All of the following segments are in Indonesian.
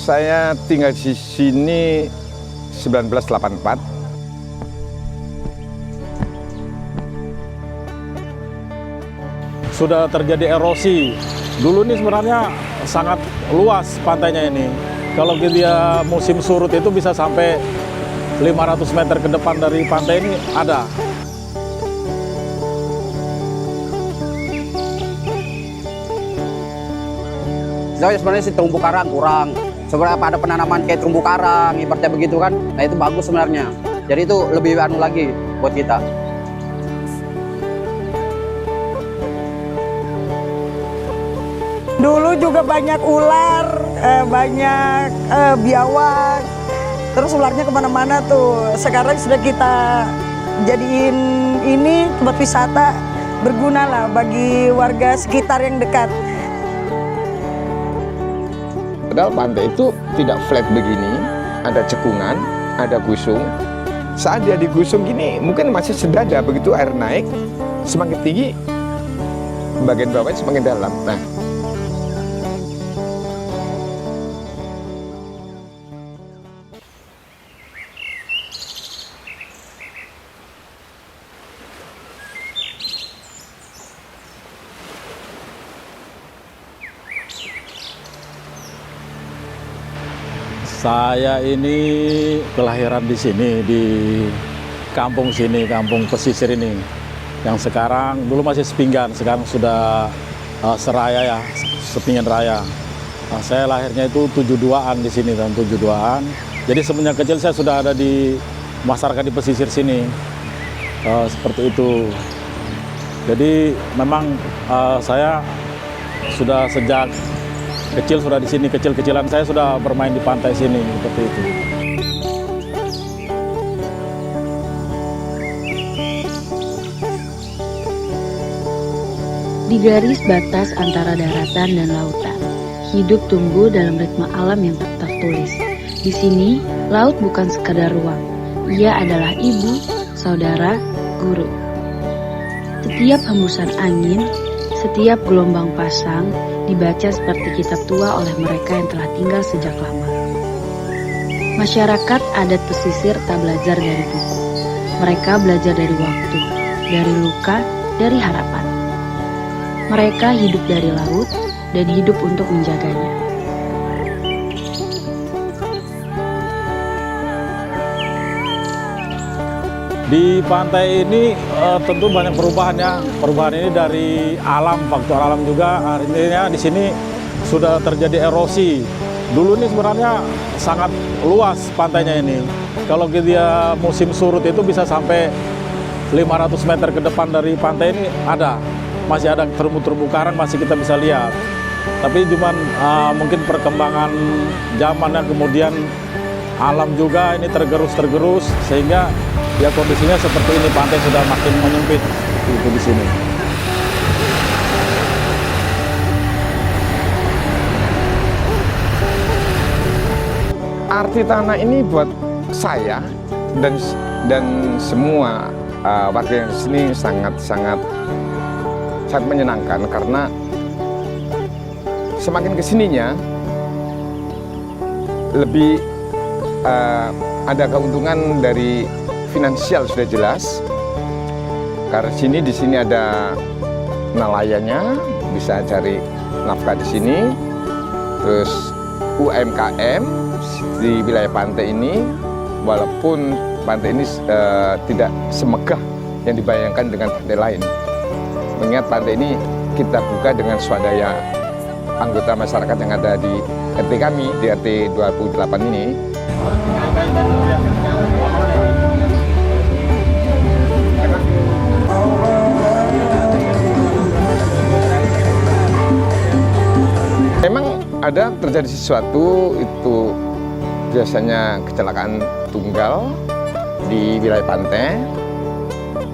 Saya tinggal di sini 1984. Sudah terjadi erosi. Dulu ini sebenarnya sangat luas pantainya ini. Kalau dia musim surut itu bisa sampai 500 meter ke depan dari pantai ini ada. Sebenarnya sih terumbu karang kurang. Sebenarnya ada penanaman kayak terumbu karang, ibaratnya begitu kan. Nah itu bagus sebenarnya. Jadi itu lebih anu lagi buat kita. Dulu juga banyak ular, banyak biawak, terus ularnya kemana-mana tuh. Sekarang sudah kita jadiin ini tempat wisata berguna lah bagi warga sekitar yang dekat. Padahal pantai itu tidak flat begini, ada cekungan, ada gusung. Saat dia digusung gini, mungkin masih sedada, begitu air naik, semakin tinggi, bagian bawahnya semakin dalam. Nah, Saya ini kelahiran di sini, di kampung sini, kampung pesisir ini. Yang sekarang, dulu masih Sepinggan, sekarang sudah Seraya ya, Sepinggan Raya. Nah, saya lahirnya itu 72-an di sini, tahun 72-an. Jadi semenjak kecil saya sudah ada di masyarakat di pesisir sini. Seperti itu. Jadi memang saya sudah sejak kecil sudah di sini, kecil-kecilan saya sudah bermain di pantai sini, seperti itu. Di garis batas antara daratan dan lautan, hidup tumbuh dalam ritme alam yang tak tertulis. Di sini, laut bukan sekadar ruang. Ia adalah ibu, saudara, guru. Setiap hembusan angin, setiap gelombang pasang, dibaca seperti kitab tua oleh mereka yang telah tinggal sejak lama. Masyarakat adat pesisir tak belajar dari buku. Mereka belajar dari waktu, dari luka, dari harapan. Mereka hidup dari laut dan hidup untuk menjaganya. Di pantai ini tentu banyak perubahan ya. Perubahan ini dari alam, faktor alam juga. Artinya di sini sudah terjadi erosi. Dulu ini sebenarnya sangat luas pantainya ini. Kalau dia musim surut itu bisa sampai 500 meter ke depan dari pantai ini ada. Masih ada terumbu-terumbu karang, masih kita bisa lihat. Tapi cuman mungkin perkembangan zamannya, kemudian alam juga ini tergerus sehingga ya kondisinya seperti ini, pantai sudah makin menyempit itu di sini. arti tanah ini buat saya dan semua warga yang di sini sangat menyenangkan karena semakin kesininya lebih ada keuntungan dari finansial sudah jelas. Karena di sini ada nelayannya, bisa cari nafkah di sini. Terus UMKM di wilayah pantai ini, walaupun pantai ini tidak semegah yang dibayangkan dengan pantai lain. Mengingat pantai ini kita buka dengan swadaya anggota masyarakat yang ada di RT kami, di RT 28 ini. Memang ada terjadi sesuatu, itu biasanya kecelakaan tunggal di wilayah pantai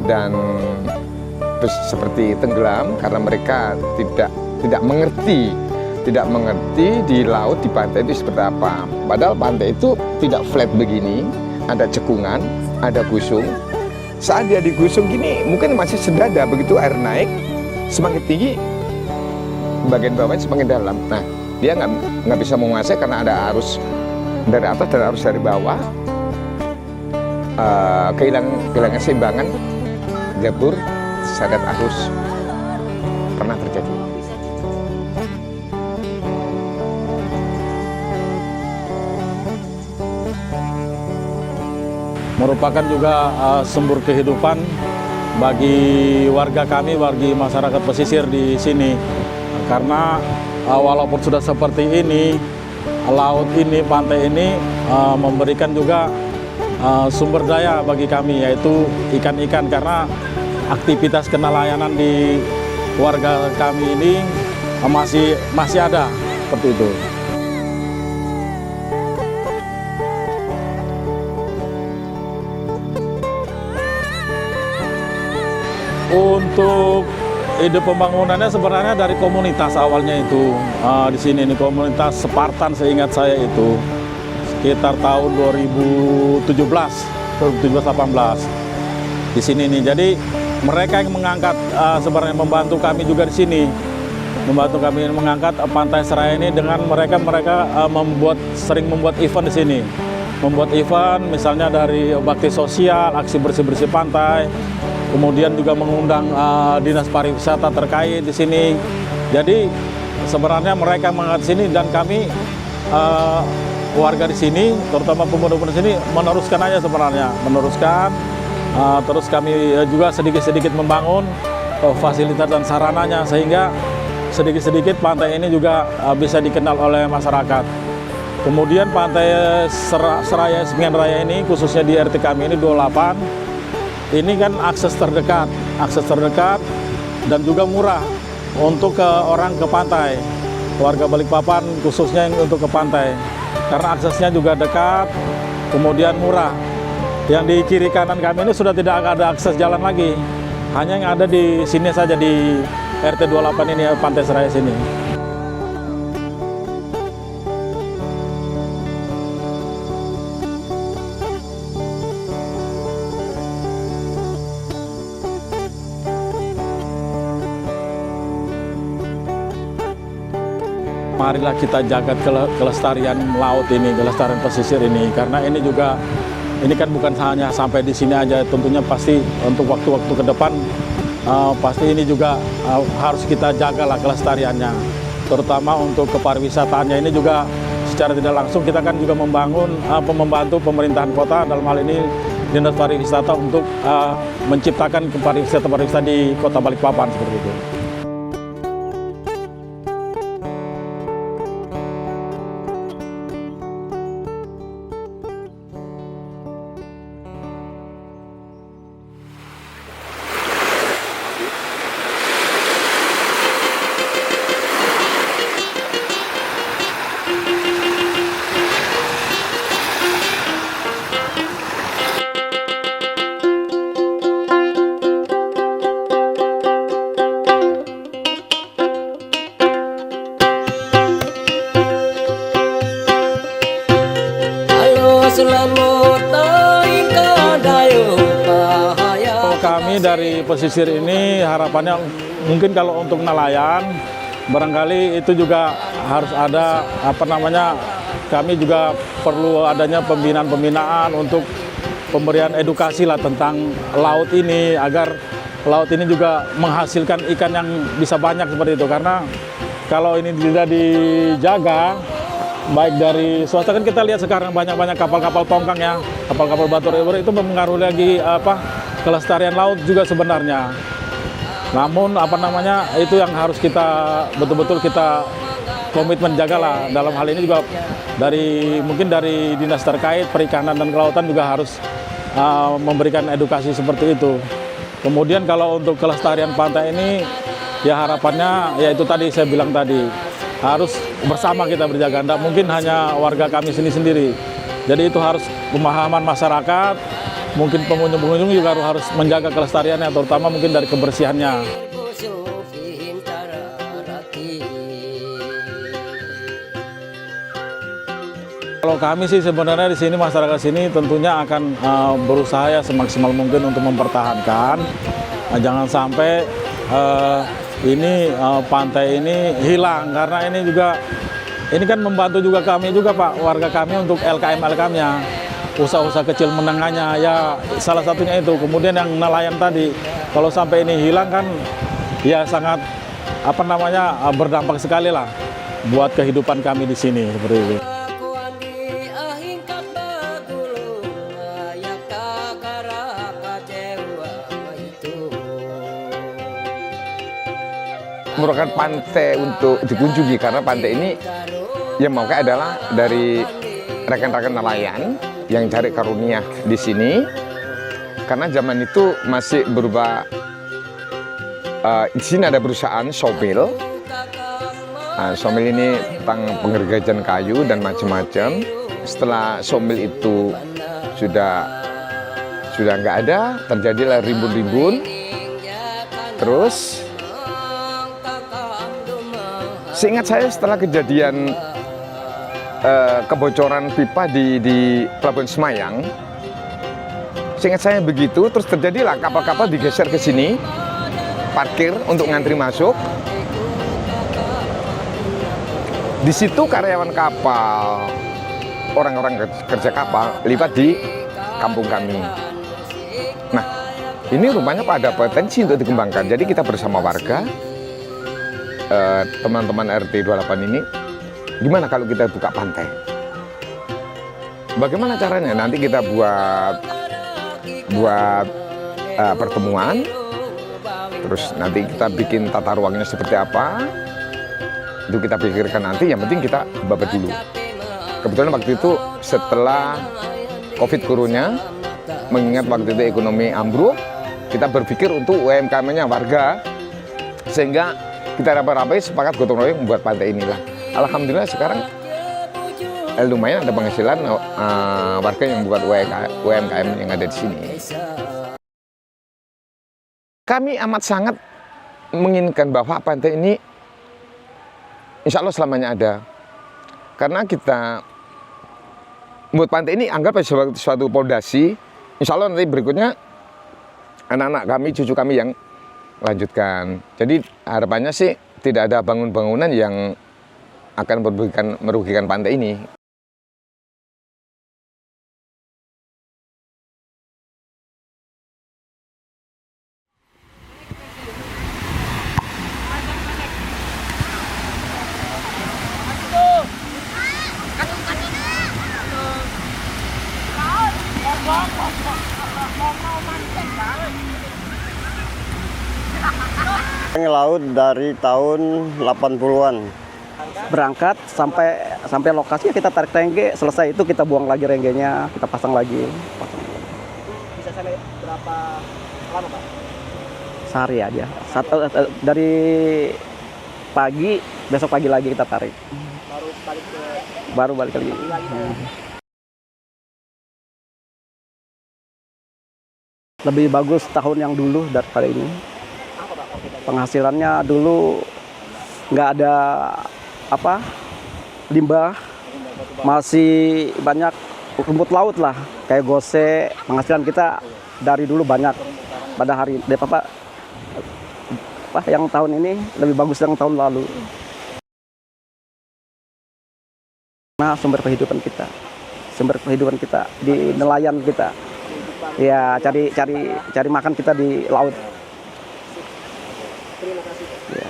dan seperti tenggelam karena mereka tidak mengerti di laut, di pantai itu seperti apa. Padahal pantai itu tidak flat begini, ada cekungan, ada gusung. Saat dia digusung gini, mungkin masih sedada, begitu air naik, semakin tinggi, bagian bawahnya semakin dalam. Nah, dia nggak bisa menguasai karena ada arus dari atas dan arus dari bawah. Kehilangan seimbangan, jebur, terseret arus, pernah terjadi. Merupakan juga sumber kehidupan bagi warga kami, bagi masyarakat pesisir di sini. Karena walaupun sudah seperti ini, laut ini, pantai ini memberikan juga sumber daya bagi kami, yaitu ikan-ikan, karena aktivitas kenelayanan di warga kami ini masih ada seperti itu. Untuk ide pembangunannya sebenarnya dari komunitas awalnya itu di sini ini komunitas Spartan, seingat saya itu sekitar tahun 2017-18 di sini nih. Jadi mereka yang mengangkat sebenarnya membantu kami juga di sini, membantu kami mengangkat Pantai Seraya ini dengan mereka sering membuat event di sini, membuat event misalnya dari bakti sosial, aksi bersih-bersih pantai. Kemudian juga mengundang dinas pariwisata terkait di sini. Jadi sebenarnya mereka mengangkat sini dan kami warga di sini, terutama pemuda-pemuda di sini meneruskan aja sebenarnya, meneruskan. Terus kami juga sedikit-sedikit membangun fasilitas dan sarananya sehingga sedikit-sedikit pantai ini juga bisa dikenal oleh masyarakat. Kemudian Pantai Seraya Sepinggan Raya ini khususnya di RT kami ini 28. Ini kan akses terdekat dan juga murah untuk orang ke pantai, warga Balikpapan khususnya yang untuk ke pantai, karena aksesnya juga dekat, kemudian murah. Yang di kiri kanan kami ini sudah tidak ada akses jalan lagi, hanya yang ada di sini saja di RT 28 ini, Pantai Seraya sini. Marilah kita jaga kelestarian laut ini, kelestarian pesisir ini, karena ini kan bukan hanya sampai di sini aja, tentunya pasti untuk waktu-waktu ke depan pasti ini juga harus kita jagalah kelestariannya, terutama untuk kepariwisataannya ini juga secara tidak langsung kita kan juga membantu pemerintahan kota, dalam hal ini dinas pariwisata untuk menciptakan pariwisata di kota Balikpapan seperti itu. Kami dari pesisir ini harapannya mungkin kalau untuk nelayan barangkali itu juga harus ada kami juga perlu adanya pembinaan untuk pemberian edukasi lah tentang laut ini, agar laut ini juga menghasilkan ikan yang bisa banyak seperti itu, karena kalau ini tidak dijaga baik dari swasta, kan kita lihat sekarang banyak kapal-kapal tongkang ya, kapal-kapal batu river itu mempengaruhi lagi kelestarian laut juga sebenarnya. Namun itu yang harus kita betul-betul kita komitmen jagalah. Dalam hal ini juga mungkin dari dinas terkait perikanan dan kelautan juga harus memberikan edukasi seperti itu. Kemudian kalau untuk kelestarian pantai ini ya harapannya ya itu tadi saya bilang tadi, harus bersama kita berjaga, tidak mungkin hanya warga kami sendiri. Jadi itu harus pemahaman masyarakat, mungkin pengunjung-pengunjung juga harus menjaga kelestariannya, terutama mungkin dari kebersihannya. Kalau kami sih sebenarnya di sini, masyarakat sini tentunya akan berusaha ya semaksimal mungkin untuk mempertahankan, jangan sampai pantai ini hilang, karena ini juga ini kan membantu juga kami juga Pak, warga kami untuk LKM-nya, usaha-usaha kecil menengahnya, ya salah satunya itu. Kemudian yang nelayan tadi, kalau sampai ini hilang kan, ya sangat berdampak sekali lah buat kehidupan kami di sini seperti itu. Merupakan pantai untuk dikunjungi karena pantai ini yang mau adalah dari rekan-rekan nelayan yang cari karunia di sini, karena zaman itu masih berupa di sini ada perusahaan sawmill. Sawmill ini tentang penggergajian kayu dan macam-macam. Setelah sawmill itu sudah nggak ada, terjadilah rimbun-rimbun. Terus seingat saya setelah kejadian kebocoran pipa di Pelabuhan Semayang, seingat saya begitu, terus terjadilah kapal-kapal digeser ke sini, parkir untuk ngantri masuk. Di situ karyawan kapal, orang-orang kerja kapal lipat di kampung kami. Nah, ini rupanya ada potensi untuk dikembangkan. Jadi kita bersama warga, teman-teman RT 28 ini, gimana kalau kita buka pantai? Bagaimana caranya? Nanti kita buat pertemuan, terus nanti kita bikin tata ruangnya seperti apa, itu kita pikirkan nanti. Yang penting kita babat dulu. Kebetulan waktu itu setelah COVID corona, mengingat waktu itu ekonomi ambruk, kita berpikir untuk UMKM-nya warga, sehingga kita raba-rabai sepakat gotong royong membuat pantai inilah. Alhamdulillah sekarang lumayan ada penghasilan warga yang membuat UMKM yang ada di sini. Kami amat sangat menginginkan bahwa pantai ini insya Allah selamanya ada. Karena kita membuat pantai ini anggap sebagai suatu pondasi. Insya Allah nanti berikutnya anak-anak kami, cucu kami yang lanjutkan. Jadi harapannya sih tidak ada bangunan yang akan merugikan pantai ini. Laut dari tahun 80-an. Berangkat sampai lokasi kita tarik rengge, selesai itu kita buang lagi renggenya, kita pasang lagi. Bisa sampai berapa lama Pak? Sehari aja. Dari pagi, besok pagi lagi kita tarik. Baru balik lagi. Lebih bagus tahun yang dulu daripada ini. Penghasilannya dulu nggak ada limbah, masih banyak rumput laut lah, kayak gose. Penghasilan kita dari dulu banyak. Pada hari yang tahun ini lebih bagus yang tahun lalu. Nah, sumber kehidupan kita di nelayan kita, ya cari makan kita di laut. Terima kasih Pak. Ya.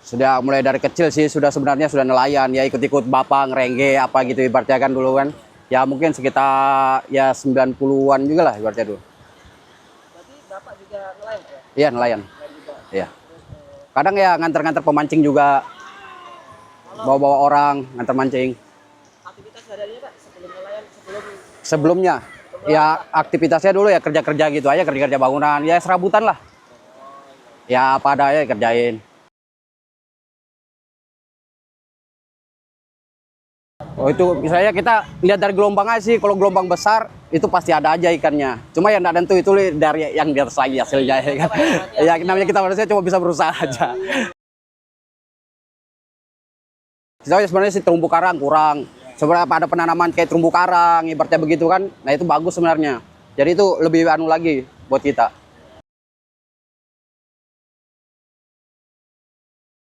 Sudah mulai dari kecil sih sebenarnya sudah nelayan, ya ikut-ikut bapak ngerengge apa gitu ibaratnya kan dulu kan. Ya mungkin sekitar ya 90-an juga lah ibaratnya dulu. Berarti Bapak juga nelayan Pak ya? Iya nelayan. Iya. Kadang ya nganter-nganter pemancing juga. Bawa-bawa orang nganter mancing. Aktivitas sehari-harinya Pak sebelum nelayan, Sebelumnya ya aktivitasnya dulu ya kerja-kerja gitu aja, kerja-kerja bangunan, ya serabutan lah. Ya apa ada ya kerjain. Oh itu misalnya kita lihat dari gelombang aja sih, kalau gelombang besar itu pasti ada aja ikannya. Cuma yang tidak tentu itu dari yang di atas lagi hasilnya ya kan. Ya namanya kita manusia cuma bisa berusaha aja. Sebenarnya sih terumbu karang kurang. Sebenarnya ada penanaman kayak terumbu karang, ibaratnya begitu kan. Nah itu bagus sebenarnya. Jadi itu lebih lagi buat kita.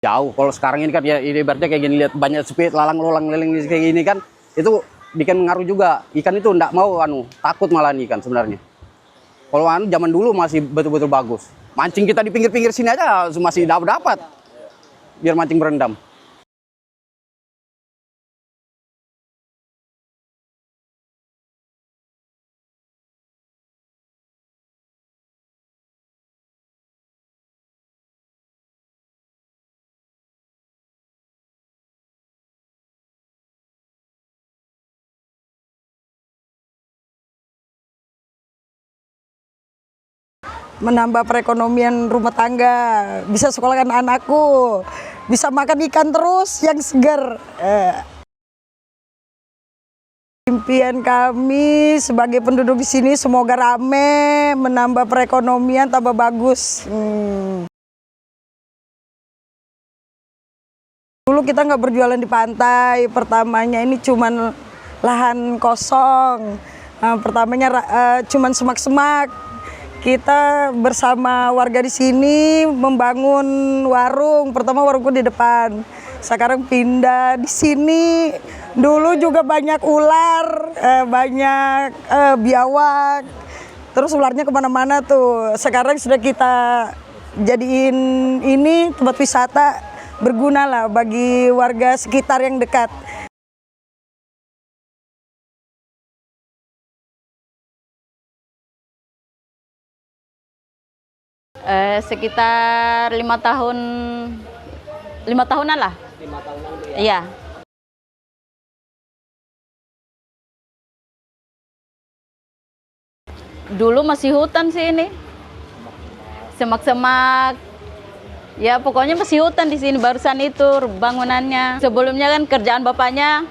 Jauh. Kalau sekarang ini kan ya ibaratnya kayak gini, lihat banyak speed lalang-lalang leleng kayak gini kan, itu bikin ngaruh juga. Ikan itu enggak mau takut malah ikan sebenarnya. Kalau zaman dulu masih betul-betul bagus. Mancing kita di pinggir-pinggir sini aja masih dapat. Biar mancing berendam. Menambah perekonomian rumah tangga, bisa sekolahkan anakku, bisa makan ikan terus yang segar. Impian kami sebagai penduduk di sini semoga rame, menambah perekonomian tambah bagus. Dulu kita nggak berjualan di pantai, pertamanya ini cuman lahan kosong, pertamanya cuman semak-semak. Kita bersama warga di sini membangun warung. Pertama warungku di depan, sekarang pindah di sini. Dulu juga banyak ular, banyak biawak, terus ularnya kemana-mana tuh. Sekarang sudah kita jadiin ini tempat wisata berguna lah bagi warga sekitar yang dekat. Sekitar 5 tahunan lah. 5 tahunan Bu ya. Iya. Dulu masih hutan sih ini. Semak-semak. Ya pokoknya masih hutan di sini, barusan itu bangunannya. Sebelumnya kan kerjaan bapaknya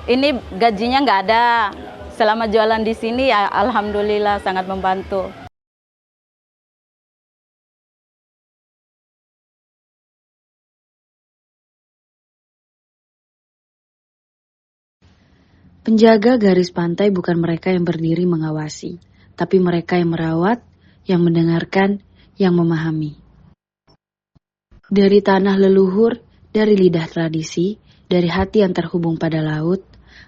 ini gajinya nggak ada. Selama jualan di sini ya alhamdulillah sangat membantu. Penjaga garis pantai bukan mereka yang berdiri mengawasi, tapi mereka yang merawat, yang mendengarkan, yang memahami. Dari tanah leluhur, dari lidah tradisi, dari hati yang terhubung pada laut,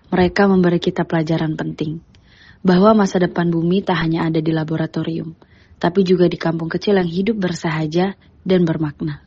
mereka memberi kita pelajaran penting. Bahwa masa depan bumi tak hanya ada di laboratorium, tapi juga di kampung kecil yang hidup bersahaja dan bermakna.